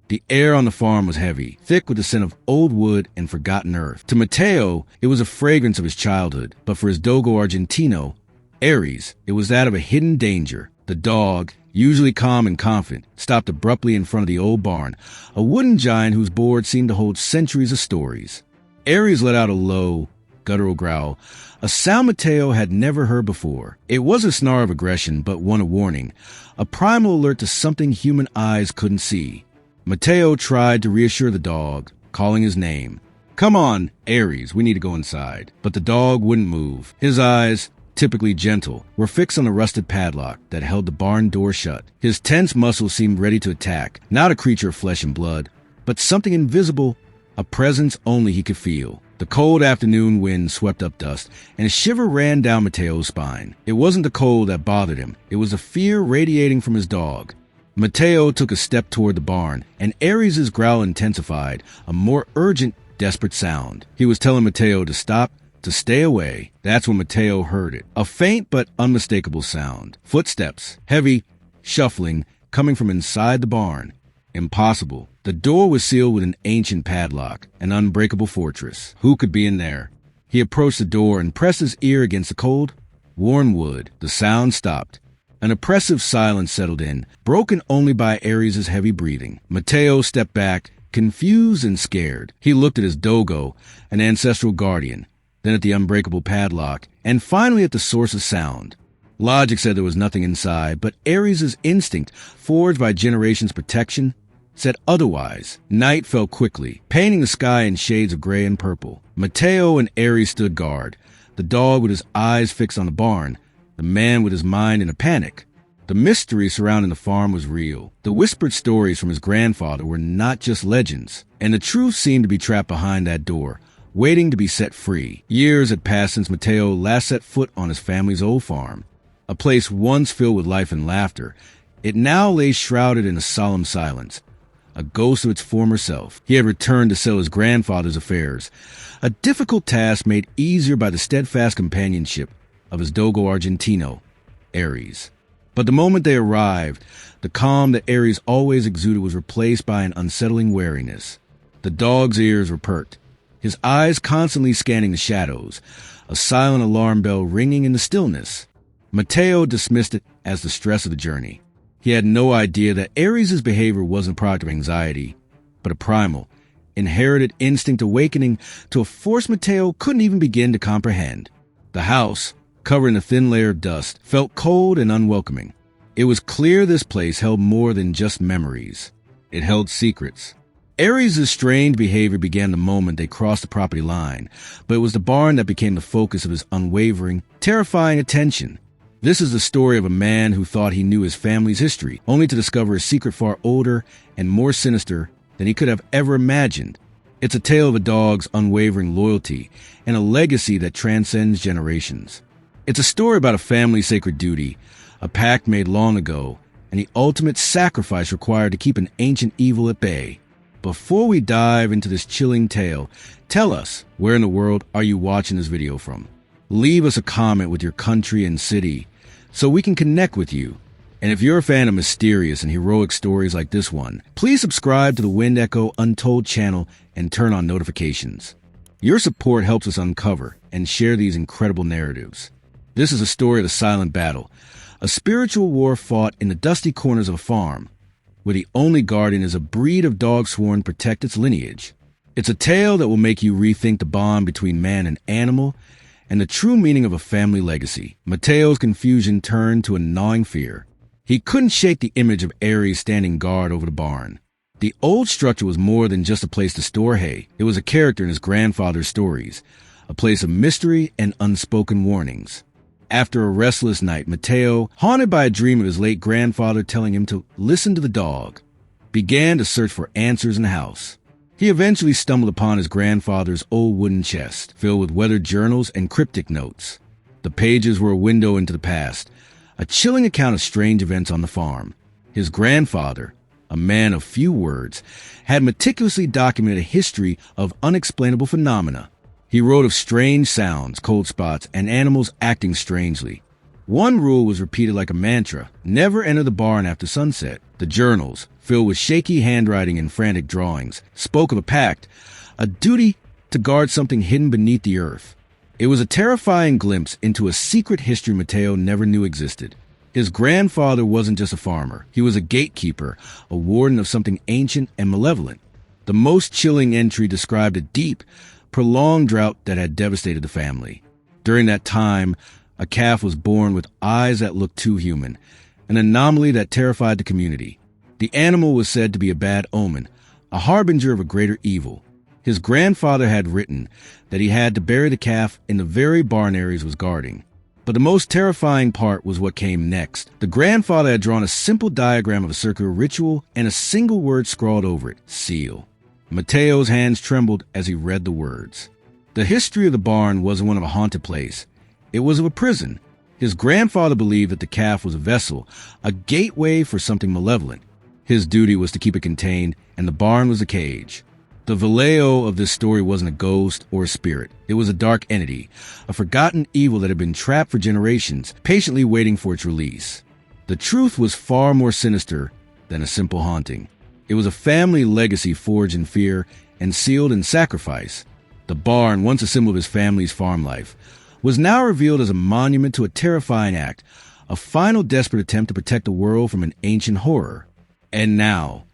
The air on the farm was heavy, thick with the scent of old wood and forgotten earth. To Mateo, it was a fragrance of his childhood, but for his Dogo Argentino, Aries, it was that of a hidden danger. The dog, usually calm and confident, stopped abruptly in front of the old barn, a wooden giant whose board seemed to hold centuries of stories. Aries let out a low, guttural growl, a sound Mateo had never heard before. It was a snarl of aggression, but one of warning, a primal alert to something human eyes couldn't see. Mateo tried to reassure the dog, calling his name. "Come on, Aries, we need to go inside." But the dog wouldn't move. His eyes, typically gentle, were fixed on the rusted padlock that held the barn door shut. His tense muscles seemed ready to attack, not a creature of flesh and blood, but something invisible, a presence only he could feel. The cold afternoon wind swept up dust, and a shiver ran down Mateo's spine. It wasn't the cold that bothered him. It was the fear radiating from his dog. Mateo took a step toward the barn, and Aries' growl intensified, a more urgent, desperate sound. He was telling Mateo to stop, to stay away. That's when Mateo heard it. A faint but unmistakable sound. Footsteps, heavy, shuffling, coming from inside the barn. Impossible. The door was sealed with an ancient padlock, an unbreakable fortress. Who could be in there? He approached the door and pressed his ear against the cold, worn wood. The sound stopped. An oppressive silence settled in, broken only by Aries' heavy breathing. Mateo stepped back, confused and scared. He looked at his Dogo, an ancestral guardian, then at the unbreakable padlock, and finally at the source of sound. Logic said there was nothing inside, but Aries' instinct, forged by generations' protection, said otherwise. Night fell quickly, painting the sky in shades of gray and purple. Mateo and Aries stood guard, the dog with his eyes fixed on the barn, the man with his mind in a panic. The mystery surrounding the farm was real. The whispered stories from his grandfather were not just legends, and the truth seemed to be trapped behind that door, waiting to be set free. Years had passed since Mateo last set foot on his family's old farm, a place once filled with life and laughter. It now lay shrouded in a solemn silence, a ghost of its former self. He had returned to sell his grandfather's affairs, a difficult task made easier by the steadfast companionship of his Dogo Argentino, Aries. But the moment they arrived, the calm that Aries always exuded was replaced by an unsettling wariness. The dog's ears were perked, his eyes constantly scanning the shadows, a silent alarm bell ringing in the stillness. Mateo dismissed it as the stress of the journey. He had no idea that Aries' behavior wasn't a product of anxiety, but a primal, inherited instinct awakening to a force Mateo couldn't even begin to comprehend. The house, covered in a thin layer of dust, felt cold and unwelcoming. It was clear this place held more than just memories. It held secrets. Aries' strange behavior began the moment they crossed the property line, but it was the barn that became the focus of his unwavering, terrifying attention. This is the story of a man who thought he knew his family's history, only to discover a secret far older and more sinister than he could have ever imagined. It's a tale of a dog's unwavering loyalty and a legacy that transcends generations. It's a story about a family's sacred duty, a pact made long ago, and the ultimate sacrifice required to keep an ancient evil at bay. Before we dive into this chilling tale, tell us, where in the world are you watching this video from? Leave us a comment with your country and city so we can connect with you. And if you're a fan of mysterious and heroic stories like this one, please subscribe to the Wind Echo Untold channel and turn on notifications. Your support helps us uncover and share these incredible narratives. This is a story of the silent battle, a spiritual war fought in the dusty corners of a farm, where the only guardian is a breed of dog sworn to protect its lineage. It's a tale that will make you rethink the bond between man and animal and the true meaning of a family legacy. Mateo's confusion turned to a gnawing fear. He couldn't shake the image of Aries standing guard over the barn. The old structure was more than just a place to store hay. It was a character in his grandfather's stories, a place of mystery and unspoken warnings. After a restless night, Mateo, haunted by a dream of his late grandfather telling him to listen to the dog, began to search for answers in the house. He eventually stumbled upon his grandfather's old wooden chest, filled with weathered journals and cryptic notes. The pages were a window into the past, a chilling account of strange events on the farm. His grandfather, a man of few words, had meticulously documented a history of unexplainable phenomena. He wrote of strange sounds, cold spots, and animals acting strangely. One rule was repeated like a mantra: never enter the barn after sunset. The journals, filled with shaky handwriting and frantic drawings, spoke of a pact, a duty to guard something hidden beneath the earth. It was a terrifying glimpse into a secret history Mateo never knew existed. His grandfather wasn't just a farmer. He was a gatekeeper, a warden of something ancient and malevolent. The most chilling entry described a deep, prolonged drought that had devastated the family. During that time, a calf was born with eyes that looked too human, an anomaly that terrified the community. The animal was said to be a bad omen, a harbinger of a greater evil. His grandfather had written that he had to bury the calf in the very barn Aries was guarding. But the most terrifying part was what came next. The grandfather had drawn a simple diagram of a circular ritual and a single word scrawled over it, seal. Mateo's hands trembled as he read the words. The history of the barn wasn't one of a haunted place. It was of a prison. His grandfather believed that the calf was a vessel, a gateway for something malevolent. His duty was to keep it contained, and the barn was a cage. The Vallejo of this story wasn't a ghost or a spirit. It was a dark entity, a forgotten evil that had been trapped for generations, patiently waiting for its release. The truth was far more sinister than a simple haunting. It was a family legacy forged in fear and sealed in sacrifice. The barn, once a symbol of his family's farm life, was now revealed as a monument to a terrifying act, a final desperate attempt to protect the world from an ancient horror. And now,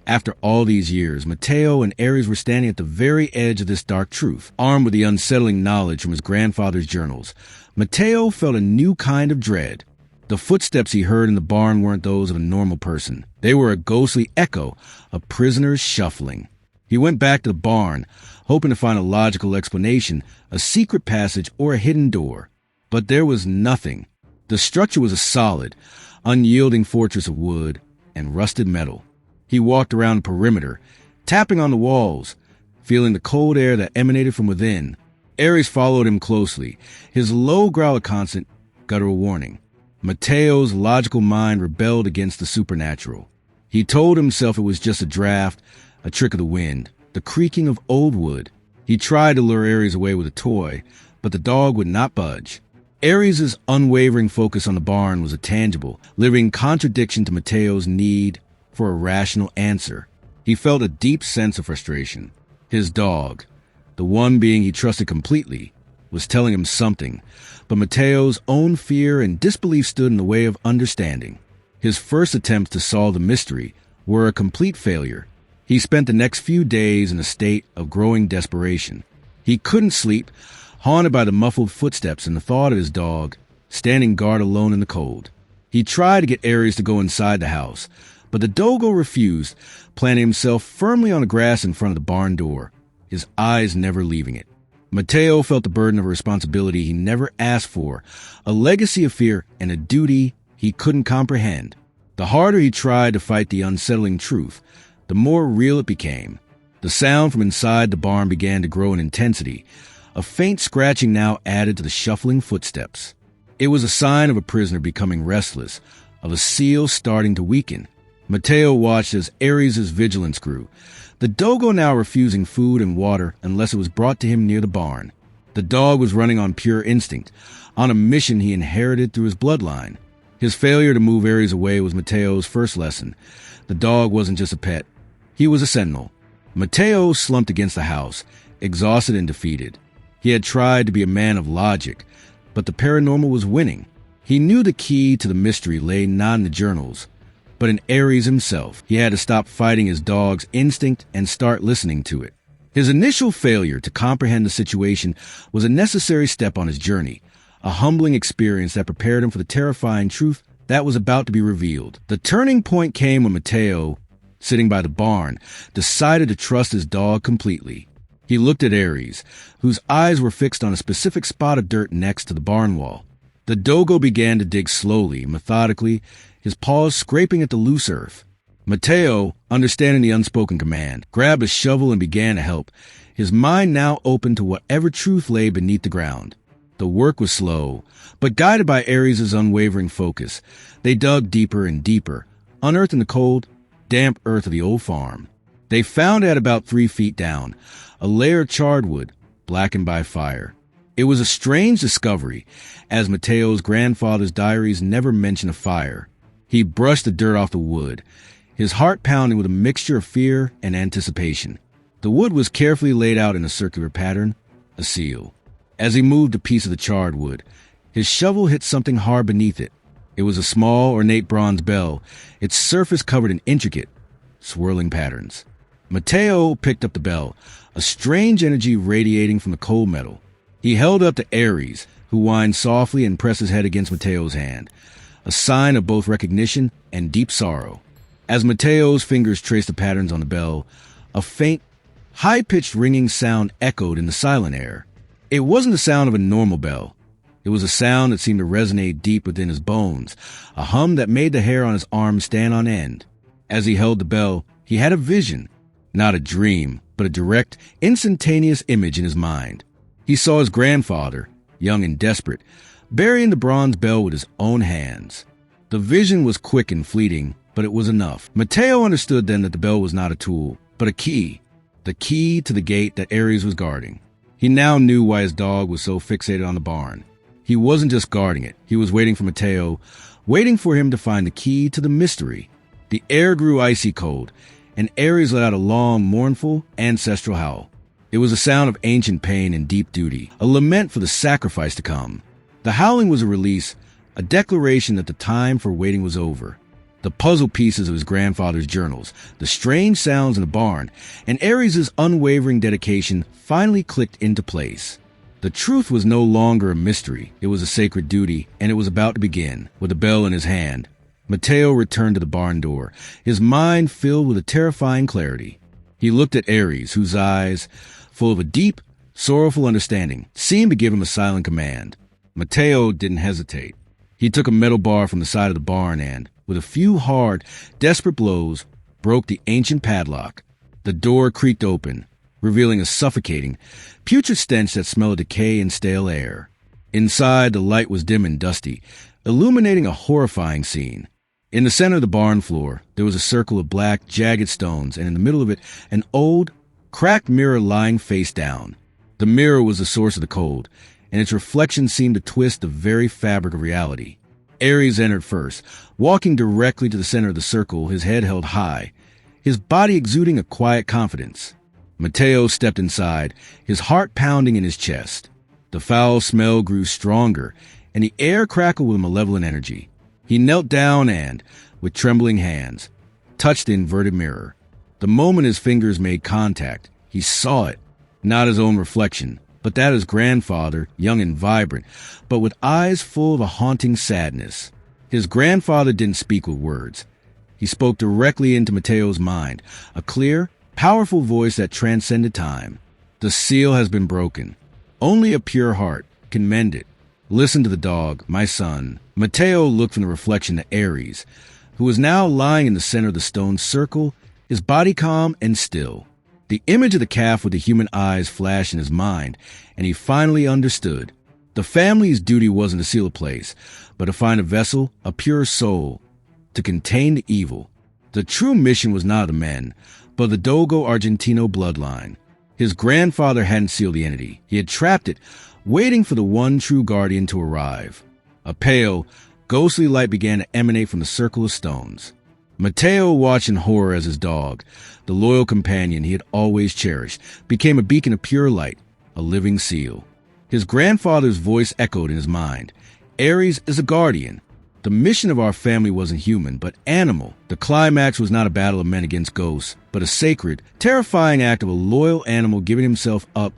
after all these years, Mateo and Aries were standing at the very edge of this dark truth, armed with the unsettling knowledge from his grandfather's journals. Mateo felt a new kind of dread. The footsteps he heard in the barn weren't those of a normal person. They were a ghostly echo of prisoners shuffling. He went back to the barn, hoping to find a logical explanation, a secret passage, or a hidden door. But there was nothing. The structure was a solid, unyielding fortress of wood and rusted metal. He walked around the perimeter, tapping on the walls, feeling the cold air that emanated from within. Aries followed him closely, his low growl a constant, guttural warning. Mateo's logical mind rebelled against the supernatural. He told himself it was just a draft, a trick of the wind, the creaking of old wood. He tried to lure Aries away with a toy, but the dog would not budge. Aries' unwavering focus on the barn was a tangible, living contradiction to Mateo's need for a rational answer. He felt a deep sense of frustration. His dog, the one being he trusted completely, was telling him something, but Mateo's own fear and disbelief stood in the way of understanding. His first attempts to solve the mystery were a complete failure. He spent the next few days in a state of growing desperation. He couldn't sleep, haunted by the muffled footsteps and the thought of his dog, standing guard alone in the cold. He tried to get Aries to go inside the house, but the Dogo refused, planting himself firmly on the grass in front of the barn door, his eyes never leaving it. Mateo felt the burden of a responsibility he never asked for, a legacy of fear and a duty he couldn't comprehend. The harder he tried to fight the unsettling truth, the more real it became. The sound from inside the barn began to grow in intensity, a faint scratching now added to the shuffling footsteps. It was a sign of a prisoner becoming restless, of a seal starting to weaken. Mateo watched as Aries' vigilance grew, the Dogo now refusing food and water unless it was brought to him near the barn. The dog was running on pure instinct, on a mission he inherited through his bloodline. His failure to move Aries away was Mateo's first lesson. The dog wasn't just a pet. He was a sentinel. Mateo slumped against the house, exhausted and defeated. He had tried to be a man of logic, but the paranormal was winning. He knew the key to the mystery lay not in the journals, but in Aries himself. He had to stop fighting his dog's instinct and start listening to it. His initial failure to comprehend the situation was a necessary step on his journey, a humbling experience that prepared him for the terrifying truth that was about to be revealed. The turning point came when Mateo, sitting by the barn, decided to trust his dog completely. He looked at Aries, whose eyes were fixed on a specific spot of dirt next to the barn wall. The Dogo began to dig slowly, methodically, his paws scraping at the loose earth. Mateo, understanding the unspoken command, grabbed a shovel and began to help, his mind now open to whatever truth lay beneath the ground. The work was slow, but guided by Aries' unwavering focus, they dug deeper and deeper, unearthing the cold, damp earth of the old farm. They found at about 3 feet down a layer of charred wood, blackened by fire. It was a strange discovery, as Mateo's grandfather's diaries never mention a fire. He brushed the dirt off the wood, his heart pounding with a mixture of fear and anticipation. The wood was carefully laid out in a circular pattern, a seal. As he moved a piece of the charred wood, his shovel hit something hard beneath it. It was a small, ornate bronze bell, its surface covered in intricate, swirling patterns. Mateo picked up the bell, a strange energy radiating from the cold metal. He held up to Ares, who whined softly and pressed his head against Mateo's hand, a sign of both recognition and deep sorrow. As Mateo's fingers traced the patterns on the bell, a faint, high-pitched ringing sound echoed in the silent air. It wasn't the sound of a normal bell. It was a sound that seemed to resonate deep within his bones, a hum that made the hair on his arm stand on end. As he held the bell, he had a vision, not a dream, but a direct, instantaneous image in his mind. He saw his grandfather, young and desperate, burying the bronze bell with his own hands. The vision was quick and fleeting, but it was enough. Mateo understood then that the bell was not a tool, but a key, the key to the gate that Ares was guarding. He now knew why his dog was so fixated on the barn. He wasn't just guarding it. He was waiting for Mateo, waiting for him to find the key to the mystery. The air grew icy cold, and Ares let out a long, mournful, ancestral howl. It was a sound of ancient pain and deep duty, a lament for the sacrifice to come. The howling was a release, a declaration that the time for waiting was over. The puzzle pieces of his grandfather's journals, the strange sounds in the barn, and Ares' unwavering dedication finally clicked into place. The truth was no longer a mystery. It was a sacred duty, and it was about to begin. With a bell in his hand, Mateo returned to the barn door, his mind filled with a terrifying clarity. He looked at Ares, whose eyes, full of a deep, sorrowful understanding, seemed to give him a silent command. Mateo didn't hesitate. He took a metal bar from the side of the barn and, with a few hard, desperate blows, broke the ancient padlock. The door creaked open, revealing a suffocating, putrid stench that smelled of decay and stale air. Inside, the light was dim and dusty, illuminating a horrifying scene. In the center of the barn floor, there was a circle of black, jagged stones, and in the middle of it, an old, cracked mirror lying face down. The mirror was the source of the cold, and its reflection seemed to twist the very fabric of reality. Ares entered first, walking directly to the center of the circle, his head held high, his body exuding a quiet confidence. Mateo stepped inside, his heart pounding in his chest. The foul smell grew stronger, and the air crackled with malevolent energy. He knelt down and, with trembling hands, touched the inverted mirror. The moment his fingers made contact, he saw it, not his own reflection, but that of his grandfather, young and vibrant, but with eyes full of a haunting sadness. His grandfather didn't speak with words. He spoke directly into Mateo's mind, a clear, powerful voice that transcended time. The seal has been broken. Only a pure heart can mend it. Listen to the dog, my son. Mateo looked from the reflection to Ares, who was now lying in the center of the stone circle, his body calm and still. The image of the calf with the human eyes flashed in his mind, and he finally understood. The family's duty wasn't to seal a place, but to find a vessel, a pure soul, to contain the evil. The true mission was not of the men, but the Dogo Argentino bloodline. His grandfather hadn't sealed the entity. He had trapped it, waiting for the one true guardian to arrive. A pale, ghostly light began to emanate from the circle of stones. Mateo watched in horror as his dog, the loyal companion he had always cherished, became a beacon of pure light, a living seal. His grandfather's voice echoed in his mind. Ares is a guardian. The mission of our family wasn't human, but animal. The climax was not a battle of men against ghosts, but a sacred, terrifying act of a loyal animal giving himself up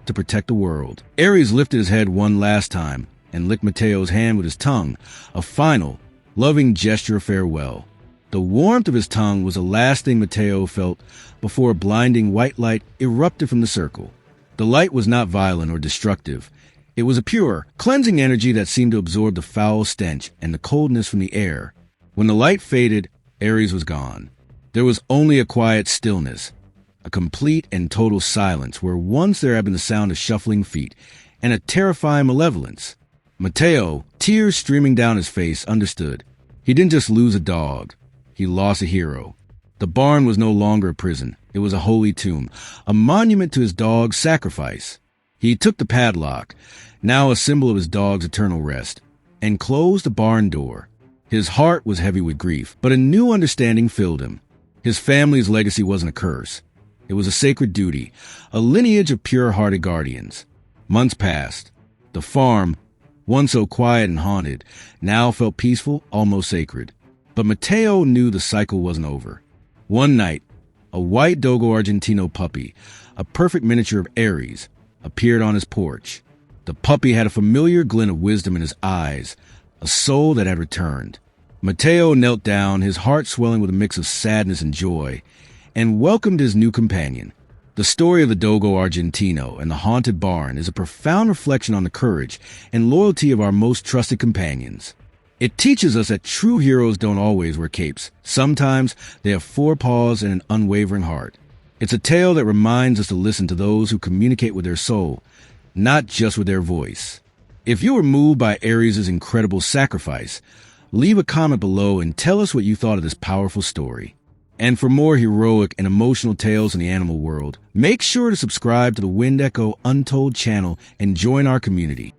to protect the world. Ares lifted his head one last time and licked Mateo's hand with his tongue, a final, loving gesture of farewell. The warmth of his tongue was the last thing Mateo felt before a blinding white light erupted from the circle. The light was not violent or destructive. It was a pure, cleansing energy that seemed to absorb the foul stench and the coldness from the air. When the light faded, Ares was gone. There was only a quiet stillness, a complete and total silence where once there had been the sound of shuffling feet and a terrifying malevolence. Mateo, tears streaming down his face, understood. He didn't just lose a dog. He lost a hero. The barn was no longer a prison. It was a holy tomb, a monument to his dog's sacrifice. He took the padlock, now a symbol of his dog's eternal rest, and closed the barn door. His heart was heavy with grief, but a new understanding filled him. His family's legacy wasn't a curse. It was a sacred duty, a lineage of pure-hearted guardians. Months passed. The farm, once so quiet and haunted, now felt peaceful, almost sacred. But Mateo knew the cycle wasn't over. One night, a white Dogo Argentino puppy, a perfect miniature of Aries, appeared on his porch. The puppy had a familiar glint of wisdom in his eyes, a soul that had returned. Mateo knelt down, his heart swelling with a mix of sadness and joy, and welcomed his new companion. The story of the Dogo Argentino and the haunted barn is a profound reflection on the courage and loyalty of our most trusted companions. It teaches us that true heroes don't always wear capes. Sometimes they have four paws and an unwavering heart. It's a tale that reminds us to listen to those who communicate with their soul, not just with their voice. If you were moved by Aries' incredible sacrifice, leave a comment below and tell us what you thought of this powerful story. And for more heroic and emotional tales in the animal world, make sure to subscribe to the Wind Echo Untold channel and join our community.